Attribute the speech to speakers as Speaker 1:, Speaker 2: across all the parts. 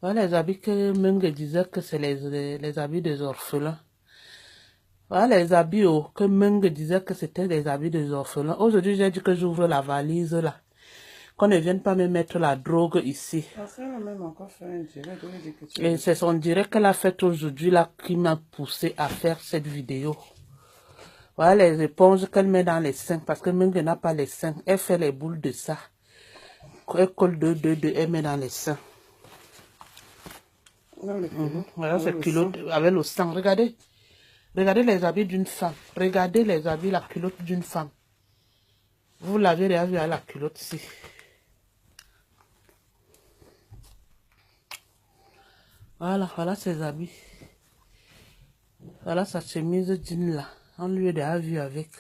Speaker 1: Voilà les habits que Menge disait que c'est les habits des orphelins. Voilà les habits que Menge disait que c'était des habits des orphelins. Aujourd'hui, j'ai dit que j'ouvre la valise là. Qu'on ne vienne pas me mettre la drogue ici. Et c'est son direct qu'elle a fait aujourd'hui là qui m'a poussé à faire cette vidéo. Voilà les éponges qu'elle met dans les seins. Parce que Menge n'a pas les seins. Elle fait les boules de ça. Elle colle elle met dans les seins. Voilà ces culottes avec le sang. Regardez. Regardez les habits d'une femme. Regardez les habits, la culotte d'une femme. Vous l'avez déjà vu à la culotte ici. Voilà, voilà ses habits. Voilà sa chemise jean là. On lui a déjà vu avec.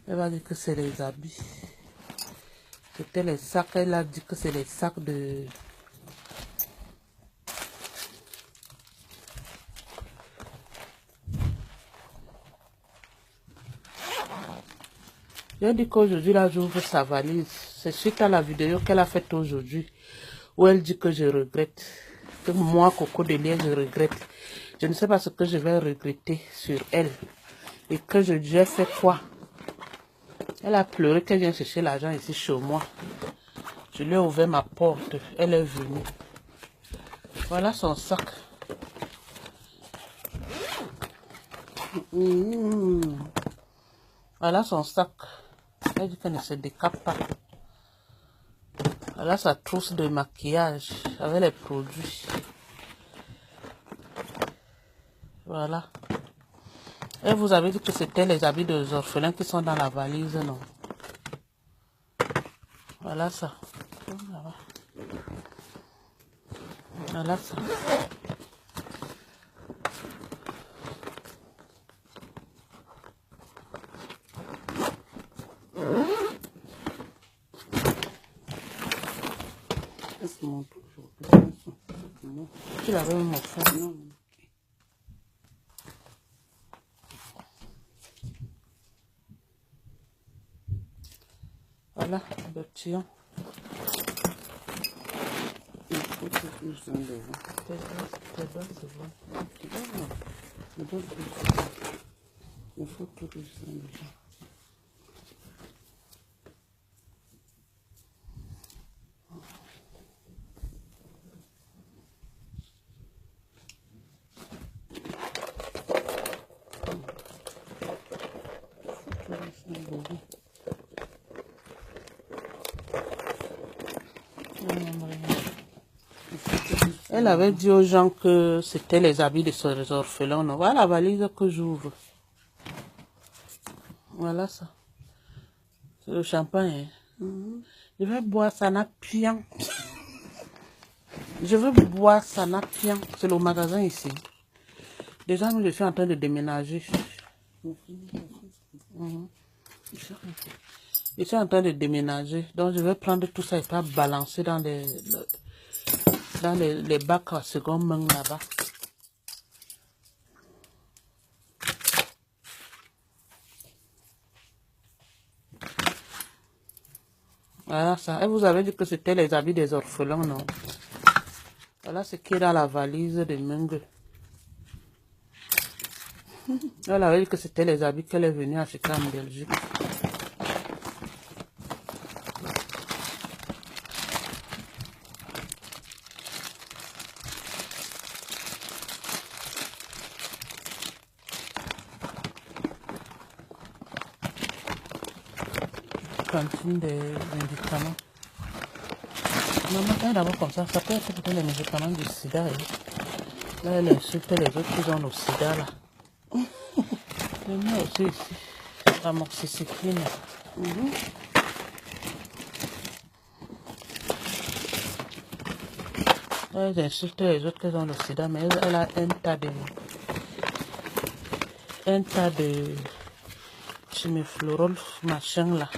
Speaker 1: Elle va dire que c'est les habits. C'était les sacs. Elle a dit que c'est les sacs de... Je dis qu'aujourd'hui, là, j'ouvre sa valise. C'est suite à la vidéo qu'elle a faite aujourd'hui, où elle dit que je regrette. Que moi, Coco de Liège, je regrette. Je ne sais pas ce que je vais regretter sur elle. Et que j'ai fait quoi? Elle a pleuré qu'elle vient chercher l'argent ici chez moi. Je lui ai ouvert ma porte. Elle est venue. Voilà son sac. Voilà son sac. Elle dit qu'elle ne se décape pas. Voilà sa trousse de maquillage avec les produits. Voilà. Et vous avez dit que c'était les habits des orphelins qui sont dans la valise, non? Voilà ça. Voilà ça. Tu l'avais même offert, non? Voilà, le petit. Il faut tout ça devant. Il faut tout ça devant. Elle avait dit aux gens que c'était les habits de ces orphelins. Non, voilà la valise que j'ouvre. Voilà ça. C'est le champagne. Je vais boire ça n'a pian. Je veux boire ça n'a pian. C'est le magasin ici. Déjà, nous, je suis en train de déménager. Je suis en train de déménager. Donc, je vais prendre tout ça et pas balancer dans les bacs à seconde main là-bas. Voilà ça. Et vous avez dit que c'était les habits des orphelins, non? Voilà ce qui est dans la valise de Menge. Elle avait dit que c'était les habits qu'elle est venue acheter en Belgique. Cantine des médicaments. Maman, d'abord comme ça peut être peut-être les médicaments du sida. Là, elle insulte les autres qui ont le sida là. Le mien aussi ici. Amoxicilline. Elle insulte les autres qui ont le sida, mais elle a un tas de chimiflorol machin là.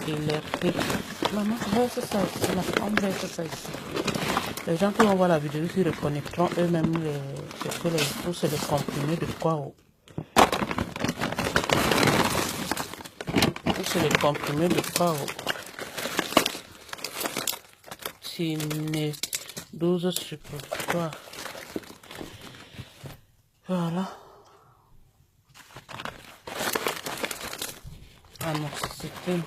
Speaker 1: Et l'air. Maman, verse ça ici là. On verse ça ici. Les gens qui vont voir la vidéo qui reconnaîtront eux-mêmes c'est les comprimés de quoi. C'est les comprimés de quoi. Fine 12 suppositoires. Voilà. Amoxicilline.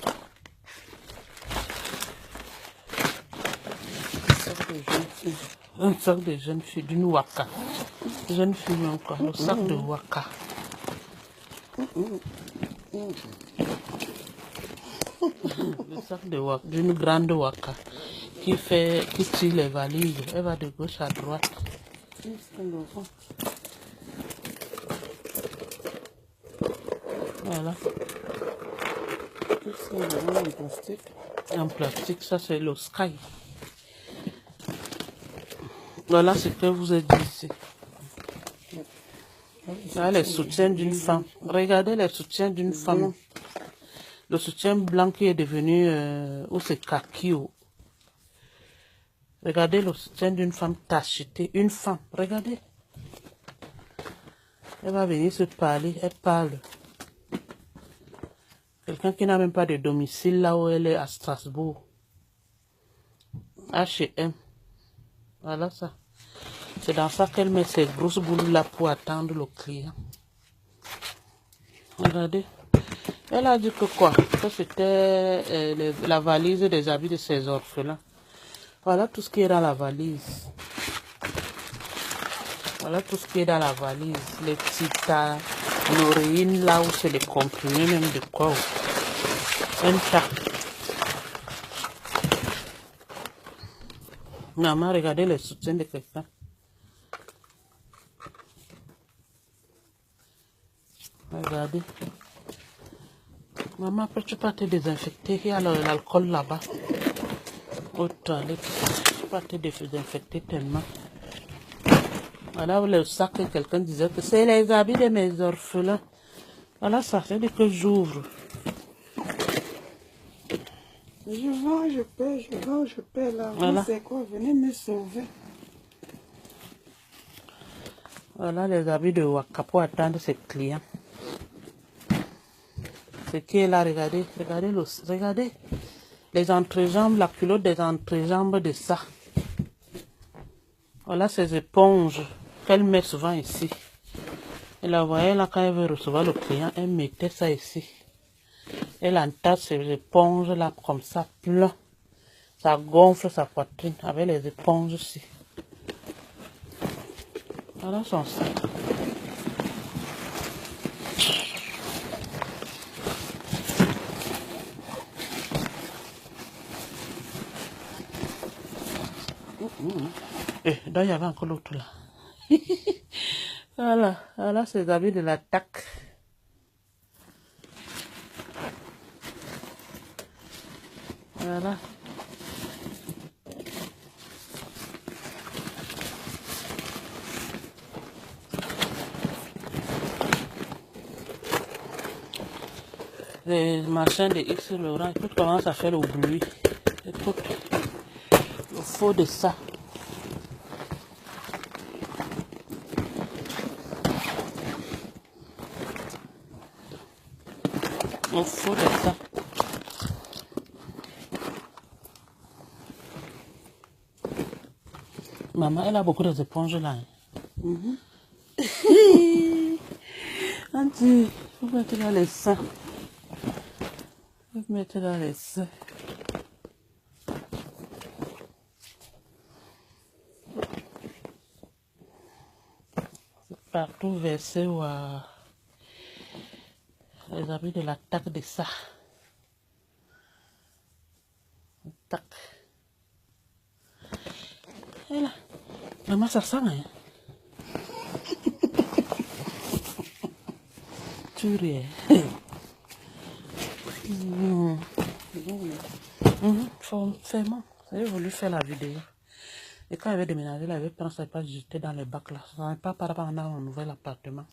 Speaker 1: Un sac de jeune fille d'une Waka. Jeune fille encore, le sac de Waka. Le sac de Waka, d'une grande Waka qui tire les valises. Elle va de gauche à droite. Voilà. En plastique. En plastique, ça c'est le Sky. Voilà ce que vous ai dit ici. Là, les soutiens d'une femme. Regardez les soutiens d'une femme. Le soutien blanc qui est devenu, ou c'est kaki. Regardez le soutien d'une femme tachetée. Une femme, regardez. Elle va venir se parler, elle parle. Quelqu'un qui n'a même pas de domicile là où elle est à Strasbourg. H&M. Voilà ça. C'est dans ça qu'elle met ses grosses boules là pour attendre le client. Regardez. Elle a dit que quoi? Que c'était la valise des habits de ses orphelins. Voilà tout ce qui est dans la valise. Voilà tout ce qui est dans la valise. Les titanorine là où c'est les comprimés même de quoi. Un tas. Maman, regardez les soutiens de quelqu'un. Regardez. Maman, peux-tu pas te désinfecter? Il y a l'alcool là-bas. Aux toilettes. Tu peux pas te désinfecter tellement. Voilà le sac que quelqu'un disait que c'est les habits de mes orphelins. Voilà ça, c'est dès que j'ouvre.
Speaker 2: Je vends, je paie, je vends, je paie. Là, voilà. C'est quoi? Venez me sauver.
Speaker 1: Voilà les habits de Waka pour attendre ses clients. Ce qui est là, regardez, regardez les entrejambes, la culotte des entrejambes de ça. Voilà ces éponges qu'elle met souvent ici. Et là, vous voyez, là, quand elle veut recevoir le client, elle mettait ça ici. Elle entasse ces éponges là comme ça, plein. Ça gonfle sa poitrine avec les éponges ici. Voilà son sac. Et là, il y avait encore l'autre là. Voilà ces habits de l'attaque. Voilà. Les machins de X Laurent, écoute comment ça fait le bruit. Écoute, le faux de ça. Le faux de ça. Maman, elle a beaucoup d'éponges là. Auntie, faut mettre dans les seins. Faut mettre dans les seins. Partout versé ou à les habits de l'attaque de ça. Tac. Et là, maman, ça sent, hein? Tu ris. Fais-moi. J'ai voulu faire la vidéo. Et quand elle avait déménagé, elle avait pensé pas jeter dans les bacs là. Ça n'est pas par rapport à un nouvel appartement.